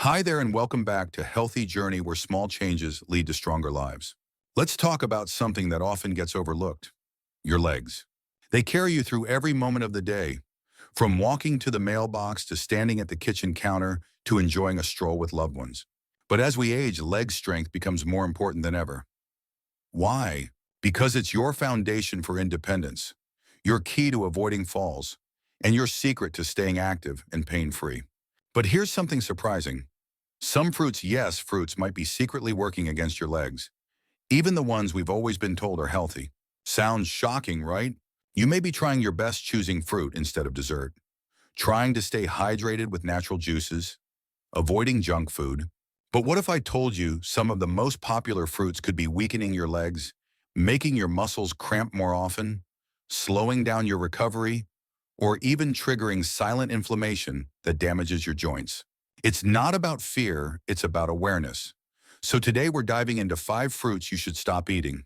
Hi there and welcome back to Healthy Journey where small changes lead to stronger lives. Let's talk about something that often gets overlooked, your legs. They carry you through every moment of the day, from walking to the mailbox to standing at the kitchen counter to enjoying a stroll with loved ones. But as we age, leg strength becomes more important than ever. Why? Because it's your foundation for independence, your key to avoiding falls, and your secret to staying active and pain-free. But here's something surprising. Some fruits, yes, fruits might be secretly working against your legs, even the ones we've always been told are healthy. Sounds shocking, right? You may be trying your best choosing fruit instead of dessert, trying to stay hydrated with natural juices, avoiding junk food. But what if I told you some of the most popular fruits could be weakening your legs, making your muscles cramp more often, slowing down your recovery, or even triggering silent inflammation that damages your joints? It's not about fear, it's about awareness. So today we're diving into 5 fruits you should stop eating,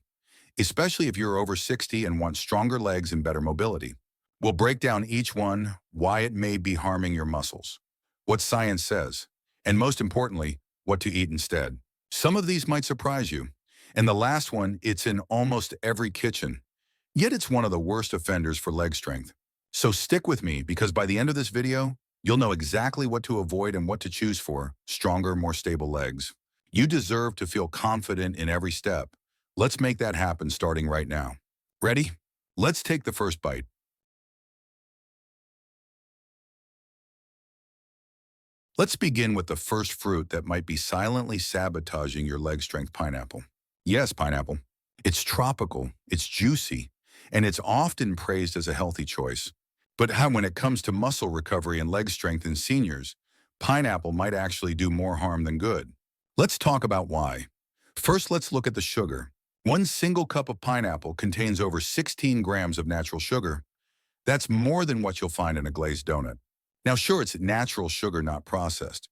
especially if you're over 60 and want stronger legs and better mobility. We'll break down each one, why it may be harming your muscles, what science says, and most importantly, what to eat instead. Some of these might surprise you. And the last one, it's in almost every kitchen, yet it's one of the worst offenders for leg strength. So stick with me because by the end of this video, you'll know exactly what to avoid and what to choose for stronger, more stable legs. You deserve to feel confident in every step. Let's make that happen starting right now. Ready? Let's take the first bite. Let's begin with the first fruit that might be silently sabotaging your leg strength: pineapple. Yes, pineapple. It's tropical, it's juicy, and it's often praised as a healthy choice. But when it comes to muscle recovery and leg strength in seniors, pineapple might actually do more harm than good. Let's talk about why. First, let's look at the sugar. One single cup of pineapple contains over 16 grams of natural sugar. That's more than what you'll find in a glazed donut. Now, sure, it's natural sugar, not processed.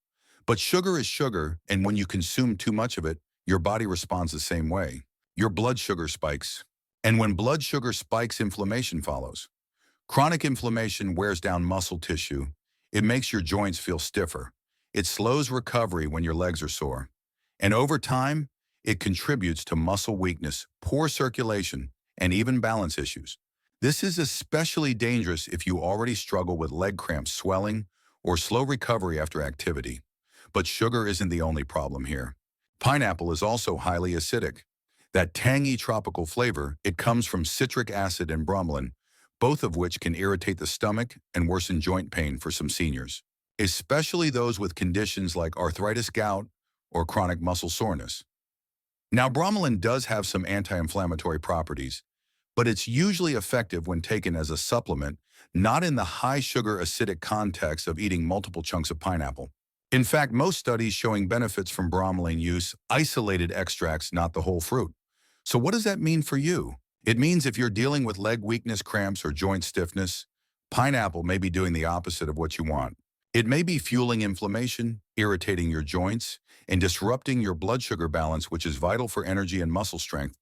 But sugar is sugar, and when you consume too much of it, your body responds the same way. Your blood sugar spikes. And when blood sugar spikes, inflammation follows. Chronic inflammation wears down muscle tissue. It makes your joints feel stiffer. It slows recovery when your legs are sore. And over time, it contributes to muscle weakness, poor circulation, and even balance issues. This is especially dangerous if you already struggle with leg cramps, swelling, or slow recovery after activity. But sugar isn't the only problem here. Pineapple is also highly acidic. That tangy tropical flavor, it comes from citric acid and bromelain, both of which can irritate the stomach and worsen joint pain for some seniors, especially those with conditions like arthritis, gout, or chronic muscle soreness. Now, bromelain does have some anti-inflammatory properties, but it's usually effective when taken as a supplement, not in the high-sugar acidic context of eating multiple chunks of pineapple. In fact, most studies showing benefits from bromelain use isolated extracts, not the whole fruit. So what does that mean for you? It means if you're dealing with leg weakness, cramps, or joint stiffness, pineapple may be doing the opposite of what you want. It may be fueling inflammation, irritating your joints, and disrupting your blood sugar balance, which is vital for energy and muscle strength.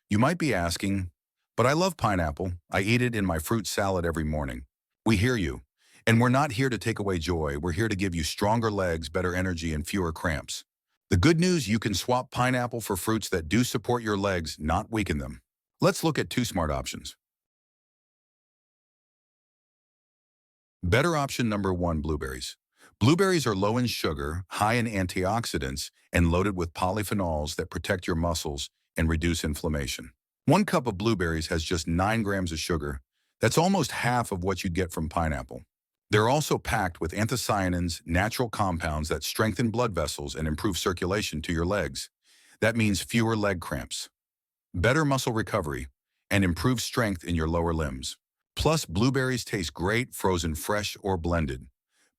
You might be asking, but I love pineapple. I eat it in my fruit salad every morning. We hear you. And we're not here to take away joy. We're here to give you stronger legs, better energy, and fewer cramps. The good news, you can swap pineapple for fruits that do support your legs, not weaken them. Let's look at 2 smart options. Better option number 1, blueberries. Blueberries are low in sugar, high in antioxidants, and loaded with polyphenols that protect your muscles and reduce inflammation. 1 cup of blueberries has just 9 grams of sugar. That's almost half of what you'd get from pineapple. They're also packed with anthocyanins, natural compounds that strengthen blood vessels and improve circulation to your legs. That means fewer leg cramps, better muscle recovery, and improved strength in your lower limbs. Plus, blueberries taste great frozen, fresh, or blended.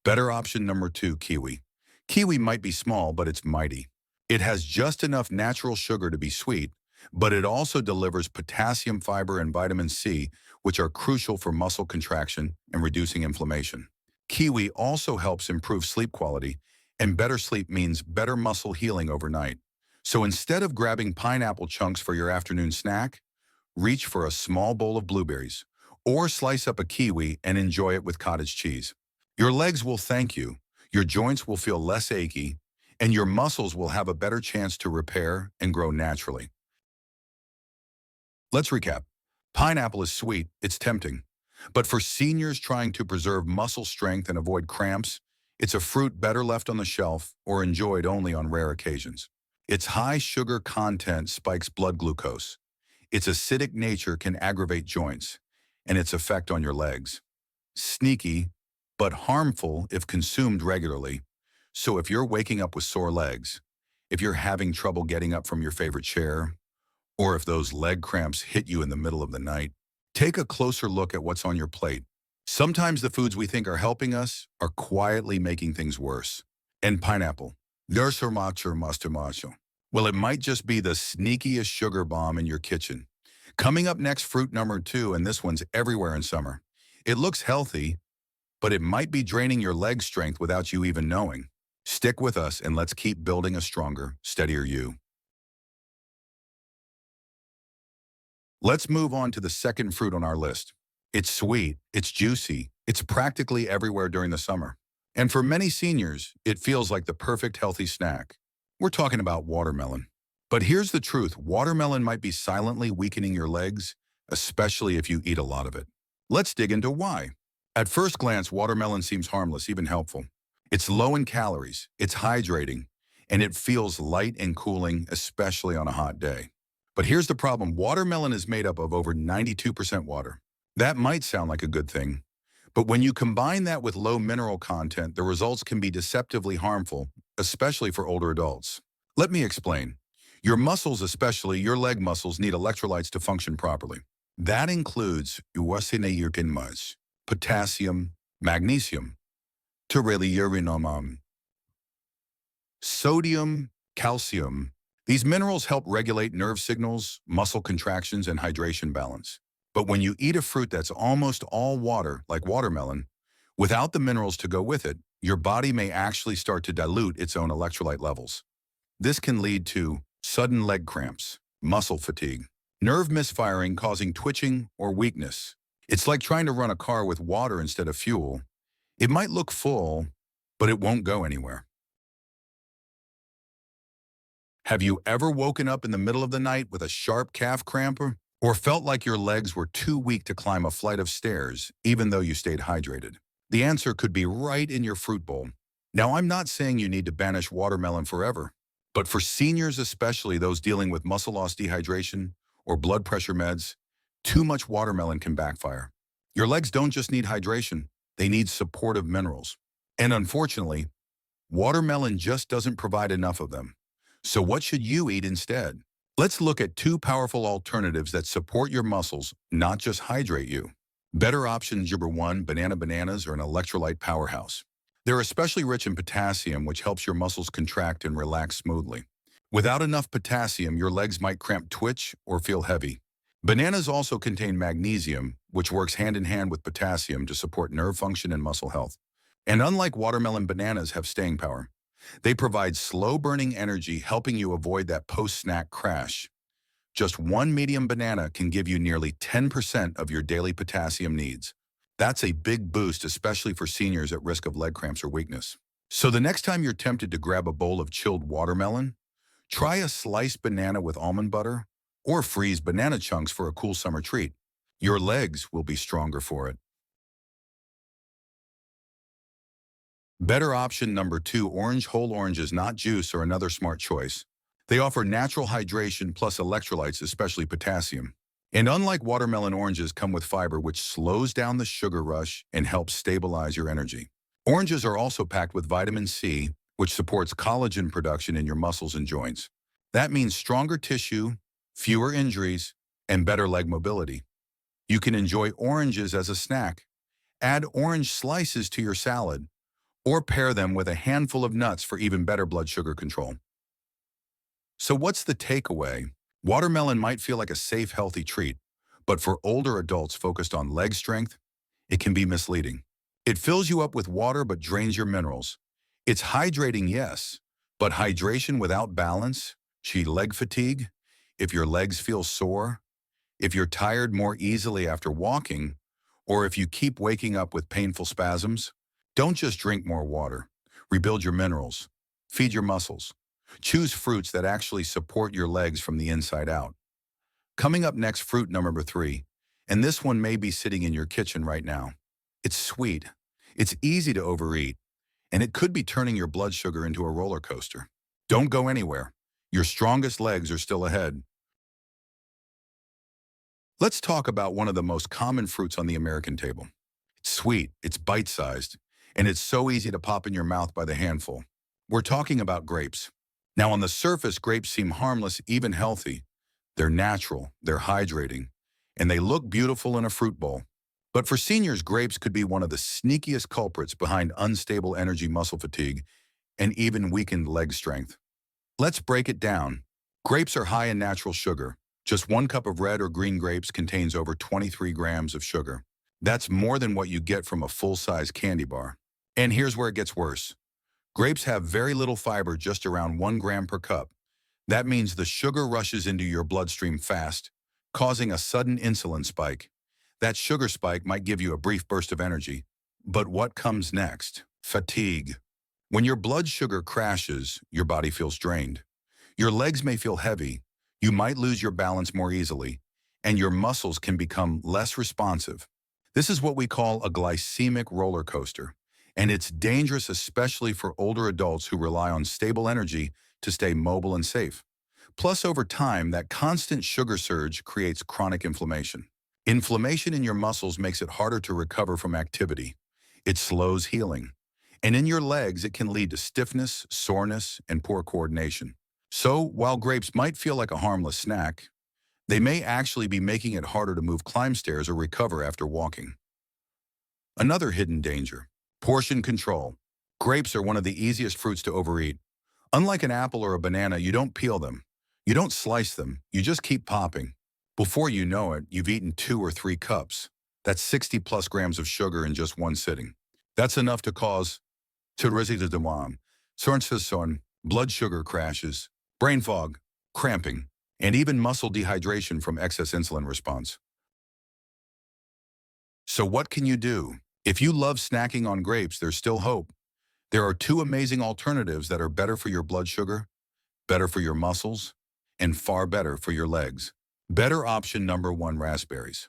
Better option number 2, kiwi. Kiwi might be small, but it's mighty. It has just enough natural sugar to be sweet, but it also delivers potassium, fiber, and vitamin C, which are crucial for muscle contraction and reducing inflammation. Kiwi also helps improve sleep quality, and better sleep means better muscle healing overnight. So instead of grabbing pineapple chunks for your afternoon snack, reach for a small bowl of blueberries, or slice up a kiwi and enjoy it with cottage cheese. Your legs will thank you, your joints will feel less achy, and your muscles will have a better chance to repair and grow naturally. Let's recap. Pineapple is sweet, it's tempting. But for seniors trying to preserve muscle strength and avoid cramps, it's a fruit better left on the shelf or enjoyed only on rare occasions. Its high sugar content spikes blood glucose. Its acidic nature can aggravate joints, and its effect on your legs. Sneaky, but harmful if consumed regularly. So if you're waking up with sore legs, if you're having trouble getting up from your favorite chair, or if those leg cramps hit you in the middle of the night, take a closer look at what's on your plate. Sometimes the foods we think are helping us are quietly making things worse. And pineapple. There's macho master macho. Well, it might just be the sneakiest sugar bomb in your kitchen. Coming up next, fruit number 2, and this one's everywhere in summer. It looks healthy, but it might be draining your leg strength without you even knowing. Stick with us and let's keep building a stronger, steadier you. Let's move on to the second fruit on our list. It's sweet, it's juicy, it's practically everywhere during the summer. And for many seniors, it feels like the perfect healthy snack. We're talking about watermelon. But here's the truth, watermelon might be silently weakening your legs, especially if you eat a lot of it. Let's dig into why. At first glance, watermelon seems harmless, even helpful. It's low in calories, it's hydrating, and it feels light and cooling, especially on a hot day. But here's the problem, watermelon is made up of over 92% water. That might sound like a good thing, but when you combine that with low mineral content, the results can be deceptively harmful, especially for older adults. Let me explain. Your muscles, especially your leg muscles, need electrolytes to function properly. That includes potassium, magnesium, sodium, calcium. These minerals help regulate nerve signals, muscle contractions, and hydration balance. But when you eat a fruit that's almost all water, like watermelon, without the minerals to go with it, your body may actually start to dilute its own electrolyte levels. This can lead to sudden leg cramps, muscle fatigue, nerve misfiring causing twitching or weakness. It's like trying to run a car with water instead of fuel. It might look full, but it won't go anywhere. Have you ever woken up in the middle of the night with a sharp calf cramp or felt like your legs were too weak to climb a flight of stairs, even though you stayed hydrated? The answer could be right in your fruit bowl. Now, I'm not saying you need to banish watermelon forever, but for seniors, especially those dealing with muscle loss, dehydration, or blood pressure meds, too much watermelon can backfire. Your legs don't just need hydration, they need supportive minerals. And unfortunately, watermelon just doesn't provide enough of them. So what should you eat instead? Let's look at 2 powerful alternatives that support your muscles, not just hydrate you. Better options number 1, bananas are an electrolyte powerhouse. They're especially rich in potassium, which helps your muscles contract and relax smoothly. Without enough potassium, your legs might cramp, twitch, or feel heavy. Bananas also contain magnesium, which works hand in hand with potassium to support nerve function and muscle health. And unlike watermelon, bananas have staying power. They provide slow-burning energy, helping you avoid that post-snack crash. Just 1 medium banana can give you nearly 10% of your daily potassium needs. That's a big boost, especially for seniors at risk of leg cramps or weakness. So the next time you're tempted to grab a bowl of chilled watermelon, try a sliced banana with almond butter or freeze banana chunks for a cool summer treat. Your legs will be stronger for it. Better option number 2, whole oranges, not juice, are another smart choice. They offer natural hydration plus electrolytes, especially potassium. And unlike watermelon, oranges come with fiber, which slows down the sugar rush and helps stabilize your energy. Oranges are also packed with vitamin C, which supports collagen production in your muscles and joints. That means stronger tissue, fewer injuries, and better leg mobility. You can enjoy oranges as a snack. Add orange slices to your salad, or pair them with a handful of nuts for even better blood sugar control. So what's the takeaway? Watermelon might feel like a safe, healthy treat, but for older adults focused on leg strength, it can be misleading. It fills you up with water but drains your minerals. It's hydrating, yes, but hydration without balance, leg fatigue, if your legs feel sore, if you're tired more easily after walking, or if you keep waking up with painful spasms, don't just drink more water. Rebuild your minerals. Feed your muscles. Choose fruits that actually support your legs from the inside out. Coming up next, fruit number 3, and this one may be sitting in your kitchen right now. It's sweet, it's easy to overeat, and it could be turning your blood sugar into a roller coaster. Don't go anywhere. Your strongest legs are still ahead. Let's talk about one of the most common fruits on the American table. It's sweet, it's bite-sized, and it's so easy to pop in your mouth by the handful. We're talking about grapes. Now, on the surface, grapes seem harmless, even healthy. They're natural, they're hydrating, and they look beautiful in a fruit bowl. But for seniors, grapes could be one of the sneakiest culprits behind unstable energy, muscle fatigue, and even weakened leg strength. Let's break it down. Grapes are high in natural sugar. Just 1 cup of red or green grapes contains over 23 grams of sugar. That's more than what you get from a full-size candy bar. And here's where it gets worse. Grapes have very little fiber, just around 1 gram per cup. That means the sugar rushes into your bloodstream fast, causing a sudden insulin spike. That sugar spike might give you a brief burst of energy. But what comes next? Fatigue. When your blood sugar crashes, your body feels drained. Your legs may feel heavy, you might lose your balance more easily, and your muscles can become less responsive. This is what we call a glycemic roller coaster, and it's dangerous especially for older adults who rely on stable energy to stay mobile and safe. Plus, over time, that constant sugar surge creates chronic inflammation. Inflammation in your muscles makes it harder to recover from activity. It slows healing. And in your legs, it can lead to stiffness, soreness, and poor coordination. So, while grapes might feel like a harmless snack, they may actually be making it harder to move, climb stairs, or recover after walking. Another hidden danger: portion control. Grapes are one of the easiest fruits to overeat. Unlike an apple or a banana, you don't peel them. You don't slice them. You just keep popping. Before you know it, you've eaten 2 or 3 cups. That's 60 plus grams of sugar in just one sitting. That's enough to cause blood sugar crashes, brain fog, cramping, and even muscle dehydration from excess insulin response. So what can you do? If you love snacking on grapes, there's still hope. There are 2 amazing alternatives that are better for your blood sugar, better for your muscles, and far better for your legs. Better option number 1, raspberries.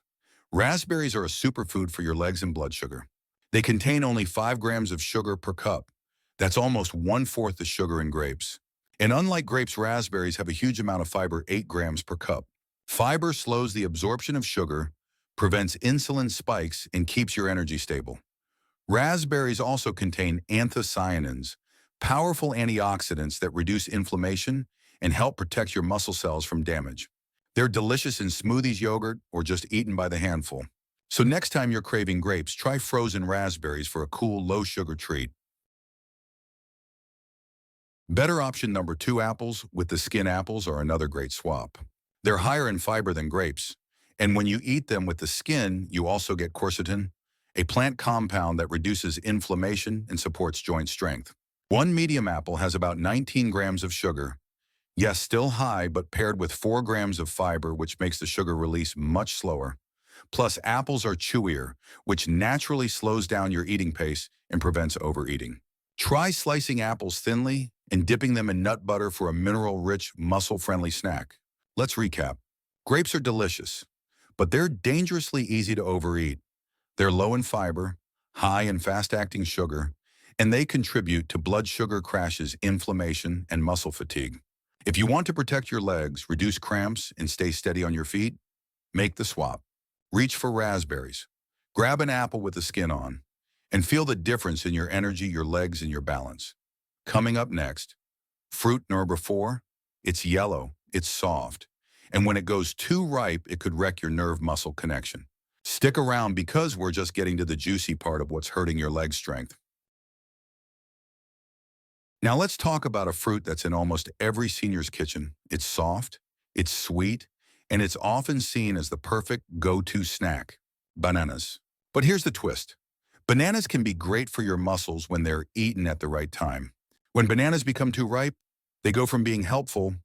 Raspberries are a superfood for your legs and blood sugar. They contain only 5 grams of sugar per cup. That's almost 1/4 the sugar in grapes. And unlike grapes, raspberries have a huge amount of fiber, 8 grams per cup. Fiber slows the absorption of sugar, prevents insulin spikes, and keeps your energy stable. Raspberries also contain anthocyanins, powerful antioxidants that reduce inflammation and help protect your muscle cells from damage. They're delicious in smoothies, yogurt, or just eaten by the handful. So next time you're craving grapes, try frozen raspberries for a cool, low-sugar treat. Better option number 2, apples with the skin. Apples are another great swap. They're higher in fiber than grapes, and when you eat them with the skin, you also get quercetin, a plant compound that reduces inflammation and supports joint strength. One medium apple has about 19 grams of sugar. Yes, still high, but paired with 4 grams of fiber, which makes the sugar release much slower. Plus, apples are chewier, which naturally slows down your eating pace and prevents overeating. Try slicing apples thinly and dipping them in nut butter for a mineral-rich, muscle-friendly snack. Let's recap. Grapes are delicious, but they're dangerously easy to overeat. They're low in fiber, high in fast-acting sugar, and they contribute to blood sugar crashes, inflammation, and muscle fatigue. If you want to protect your legs, reduce cramps, and stay steady on your feet, make the swap. Reach for raspberries. Grab an apple with the skin on, and feel the difference in your energy, your legs, and your balance. Coming up next, fruit number 4. It's yellow, it's soft, and when it goes too ripe, it could wreck your nerve-muscle connection. Stick around because we're just getting to the juicy part of what's hurting your leg strength. Now let's talk about a fruit that's in almost every senior's kitchen. It's soft, it's sweet, and it's often seen as the perfect go-to snack: bananas. But here's the twist. Bananas can be great for your muscles when they're eaten at the right time. When bananas become too ripe, they go from being helpful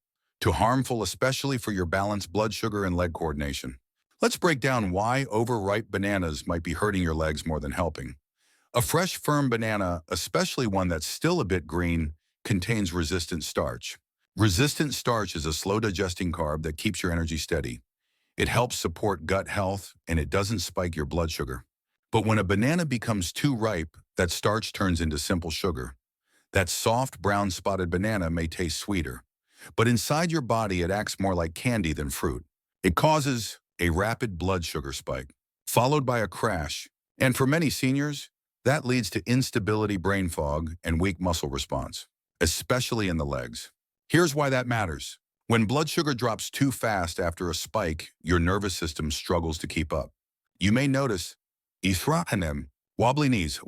to harmful, especially for your balance, blood sugar, and leg coordination. Let's break down why overripe bananas might be hurting your legs more than helping. A fresh, firm banana, especially one that's still a bit green, contains resistant starch. Resistant starch is a slow-digesting carb that keeps your energy steady. It helps support gut health, and it doesn't spike your blood sugar. But when a banana becomes too ripe, that starch turns into simple sugar. That soft, brown spotted banana may taste sweeter, but inside your body it acts more like candy than fruit. It causes a rapid blood sugar spike, followed by a crash, and for many seniors, that leads to instability, brain fog, and weak muscle response, especially in the legs. Here's why that matters. When blood sugar drops too fast after a spike, your nervous system struggles to keep up. You may notice isthrahanem, wobbly knees,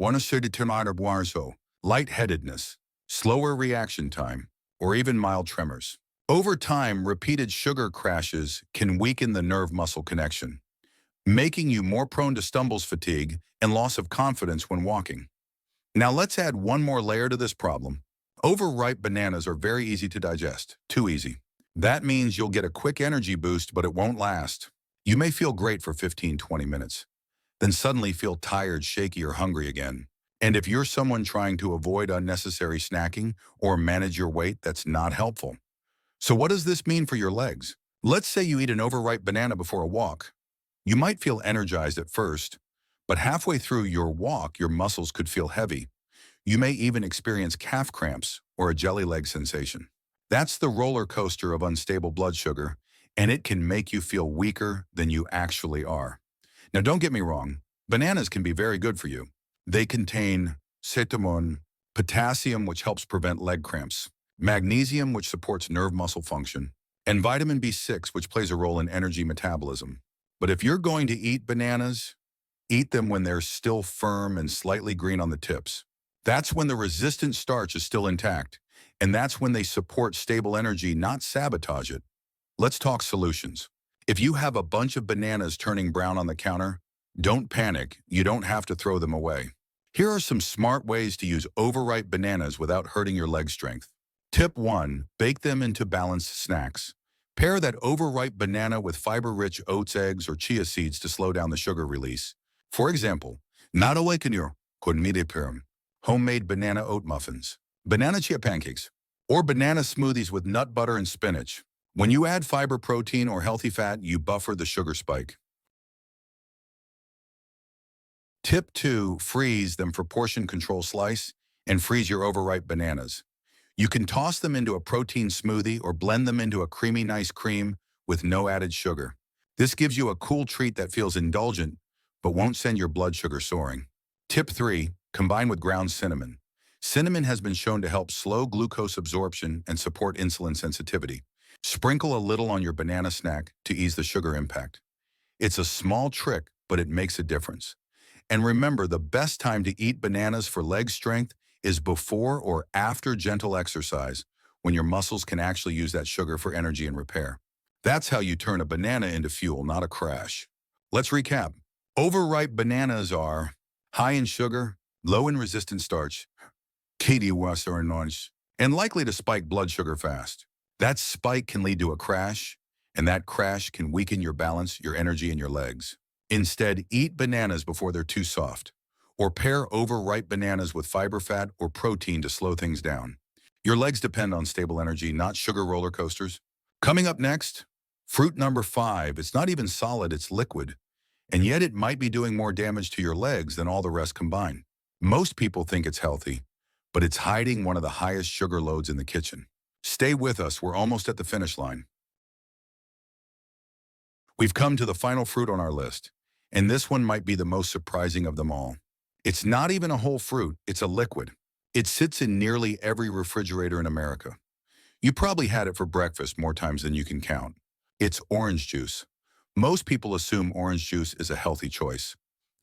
lightheadedness, slower reaction time, or even mild tremors. Over time, repeated sugar crashes can weaken the nerve-muscle connection, making you more prone to stumbles, fatigue, and loss of confidence when walking. Now let's add one more layer to this problem. Overripe bananas are very easy to digest, too easy. That means you'll get a quick energy boost, but it won't last. You may feel great for 15-20 minutes, then suddenly feel tired, shaky, or hungry again. And if you're someone trying to avoid unnecessary snacking or manage your weight, that's not helpful. So what does this mean for your legs? Let's say you eat an overripe banana before a walk. You might feel energized at first, but halfway through your walk, your muscles could feel heavy. You may even experience calf cramps or a jelly leg sensation. That's the roller coaster of unstable blood sugar, and it can make you feel weaker than you actually are. Now, don't get me wrong, bananas can be very good for you. They contain cetamon, potassium, which helps prevent leg cramps, magnesium, which supports nerve muscle function, and vitamin B6, which plays a role in energy metabolism. But if you're going to eat bananas, eat them when they're still firm and slightly green on the tips. That's when the resistant starch is still intact, and that's when they support stable energy, not sabotage it. Let's talk solutions. If you have a bunch of bananas turning brown on the counter, don't panic, you don't have to throw them away. Here are some smart ways to use overripe bananas without hurting your leg strength. Tip 1. Bake them into balanced snacks. Pair that overripe banana with fiber-rich oats, eggs, or chia seeds to slow down the sugar release. For example, nadawakanur con midipirum, homemade banana oat muffins, banana chia pancakes, or banana smoothies with nut butter and spinach. When you add fiber, protein, or healthy fat, you buffer the sugar spike. Tip 2. Freeze them for portion control. Slice and freeze your overripe bananas. You can toss them into a protein smoothie or blend them into a creamy, nice cream with no added sugar. This gives you a cool treat that feels indulgent, but won't send your blood sugar soaring. Tip 3. Combine with ground cinnamon. Cinnamon has been shown to help slow glucose absorption and support insulin sensitivity. Sprinkle a little on your banana snack to ease the sugar impact. It's a small trick, but it makes a difference. And remember, the best time to eat bananas for leg strength is before or after gentle exercise, when your muscles can actually use that sugar for energy and repair. That's how you turn a banana into fuel, not a crash. Let's recap. Overripe bananas are high in sugar, low in resistant starch, and likely to spike blood sugar fast. That spike can lead to a crash, and that crash can weaken your balance, your energy, and your legs. Instead, eat bananas before they're too soft, or pair overripe bananas with fiber, fat, or protein to slow things down. Your legs depend on stable energy, not sugar roller coasters. Coming up next, fruit number 5. It's not even solid, it's liquid, and yet it might be doing more damage to your legs than all the rest combined. Most people think it's healthy, but it's hiding one of the highest sugar loads in the kitchen. Stay with us, we're almost at the finish line. We've come to the final fruit on our list, and this one might be the most surprising of them all. It's not even a whole fruit, it's a liquid. It sits in nearly every refrigerator in America. You probably had it for breakfast more times than you can count. It's orange juice. Most people assume orange juice is a healthy choice.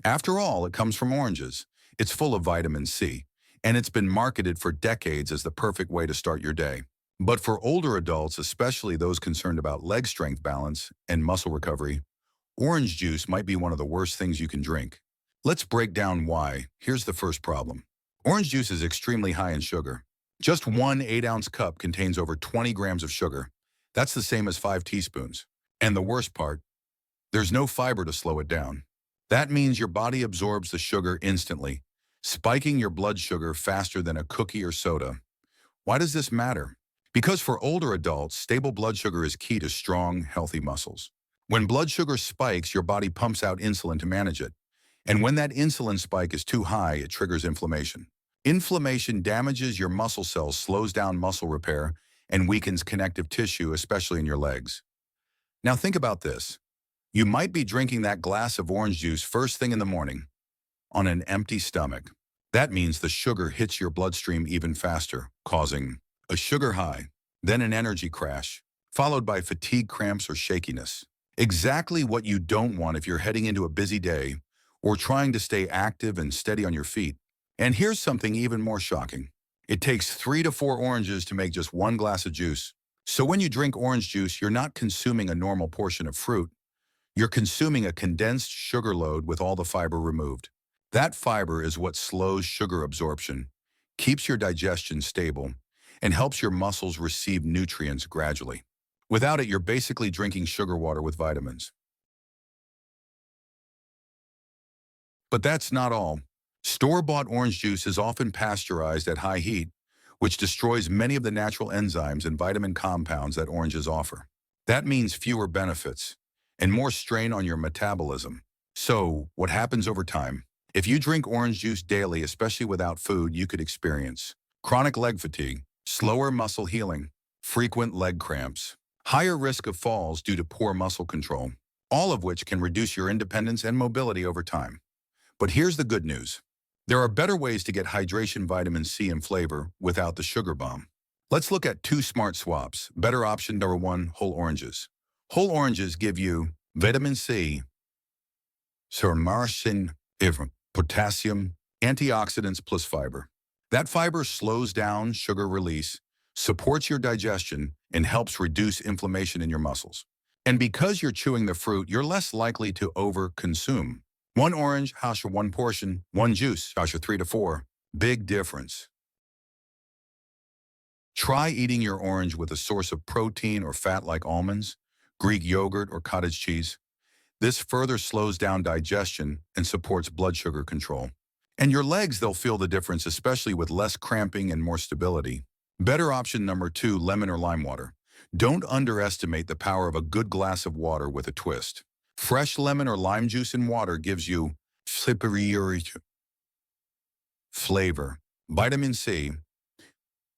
After all, it comes from oranges. It's full of vitamin C, and it's been marketed for decades as the perfect way to start your day. But for older adults, especially those concerned about leg strength balance and muscle recovery, orange juice might be one of the worst things you can drink. Let's break down why. Here's the first problem. Orange juice is extremely high in sugar. Just one 8-ounce cup contains over 20 grams of sugar. That's the same as 5 teaspoons. And the worst part, there's no fiber to slow it down. That means your body absorbs the sugar instantly, spiking your blood sugar faster than a cookie or soda. Why does this matter? Because for older adults, stable blood sugar is key to strong, healthy muscles. When blood sugar spikes, your body pumps out insulin to manage it. And when that insulin spike is too high, it triggers inflammation. Inflammation damages your muscle cells, slows down muscle repair, and weakens connective tissue, especially in your legs. Now think about this. You might be drinking that glass of orange juice first thing in the morning on an empty stomach. That means the sugar hits your bloodstream even faster, causing a sugar high, then an energy crash, followed by fatigue, cramps, or shakiness. Exactly what you don't want if you're heading into a busy day or trying to stay active and steady on your feet. And here's something even more shocking. It takes 3 to 4 oranges to make just one glass of juice. So when you drink orange juice, you're not consuming a normal portion of fruit. You're consuming a condensed sugar load with all the fiber removed. That fiber is what slows sugar absorption, keeps your digestion stable, and helps your muscles receive nutrients gradually. Without it, you're basically drinking sugar water with vitamins. But that's not all. Store-bought orange juice is often pasteurized at high heat, which destroys many of the natural enzymes and vitamin compounds that oranges offer. That means fewer benefits and more strain on your metabolism. So, what happens over time? If you drink orange juice daily, especially without food, you could experience chronic leg fatigue, slower muscle healing, frequent leg cramps, higher risk of falls due to poor muscle control, all of which can reduce your independence and mobility over time. But here's the good news. There are better ways to get hydration, vitamin C, and flavor without the sugar bomb. Let's look at 2 smart swaps. Better option number 1, whole oranges. Whole oranges give you vitamin C, sermacin, potassium, antioxidants plus fiber. That fiber slows down sugar release, supports your digestion, and helps reduce inflammation in your muscles. And because you're chewing the fruit, you're less likely to over-consume. 1 orange, hasha 1 portion, 1 juice, hasha 3 to 4. Big difference. Try eating your orange with a source of protein or fat like almonds, Greek yogurt, or cottage cheese. This further slows down digestion and supports blood sugar control. And your legs, they'll feel the difference, especially with less cramping and more stability. Better option number 2, lemon or lime water. Don't underestimate the power of a good glass of water with a twist. Fresh lemon or lime juice in water gives you slippery flavor, vitamin C,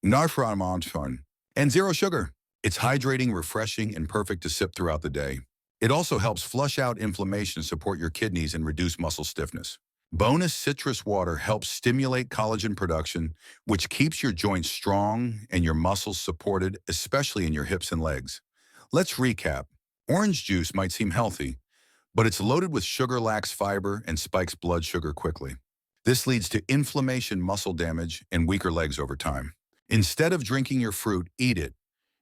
narframonton, and 0 sugar. It's hydrating, refreshing, and perfect to sip throughout the day. It also helps flush out inflammation, support your kidneys, and reduce muscle stiffness. Bonus citrus water helps stimulate collagen production, which keeps your joints strong and your muscles supported, especially in your hips and legs. Let's recap. Orange juice might seem healthy, but it's loaded with sugar, lacks fiber, and spikes blood sugar quickly. This leads to inflammation, muscle damage, and weaker legs over time. Instead of drinking your fruit, eat it,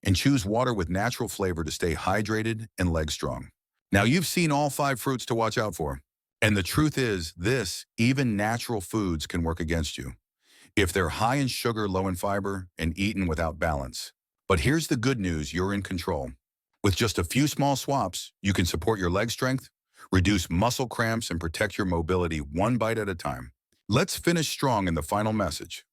and choose water with natural flavor to stay hydrated and leg strong. Now you've seen all 5 fruits to watch out for. And the truth is this, even natural foods can work against you if they're high in sugar, low in fiber, and eaten without balance. But here's the good news, you're in control. With just a few small swaps, you can support your leg strength, reduce muscle cramps, and protect your mobility one bite at a time. Let's finish strong in the final message.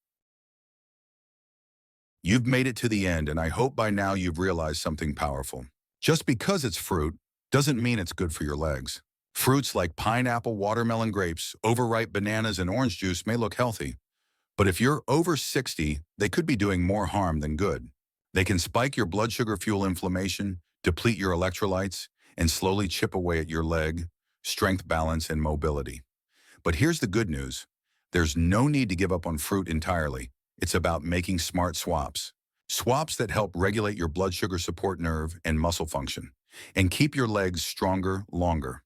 You've made it to the end, and I hope by now you've realized something powerful. Just because it's fruit doesn't mean it's good for your legs. Fruits like pineapple, watermelon, grapes, overripe bananas, and orange juice may look healthy, but if you're over 60, they could be doing more harm than good. They can spike your blood sugar, fuel inflammation, deplete your electrolytes, and slowly chip away at your leg, strength, balance, and mobility. But here's the good news. There's no need to give up on fruit entirely. It's about making smart swaps. Swaps that help regulate your blood sugar, support nerve and muscle function, and keep your legs stronger longer.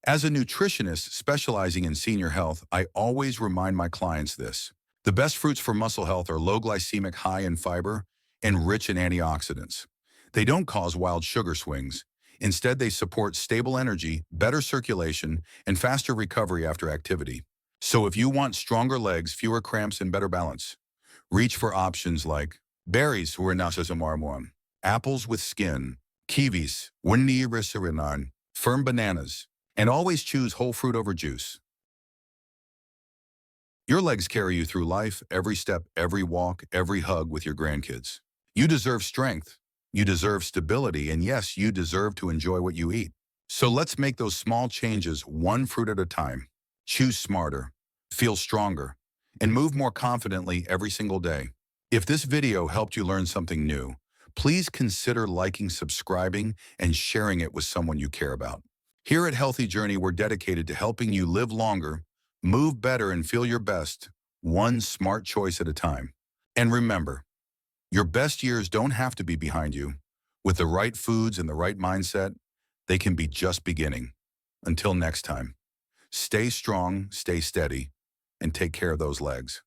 As a nutritionist specializing in senior health, I always remind my clients this. The best fruits for muscle health are low glycemic, high in fiber, and rich in antioxidants. They don't cause wild sugar swings. Instead, they support stable energy, better circulation, and faster recovery after activity. So if you want stronger legs, fewer cramps, and better balance, reach for options like berries, apples with skin, kiwis, firm bananas, and always choose whole fruit over juice. Your legs carry you through life, every step, every walk, every hug with your grandkids. You deserve strength. You deserve stability. And yes, you deserve to enjoy what you eat. So let's make those small changes one fruit at a time. Choose smarter, feel stronger, and move more confidently every single day. If this video helped you learn something new, please consider liking, subscribing, and sharing it with someone you care about. Here at Healthy Journey, we're dedicated to helping you live longer, move better, and feel your best, one smart choice at a time. And remember, your best years don't have to be behind you. With the right foods and the right mindset, they can be just beginning. Until next time, stay strong, stay steady, and take care of those legs.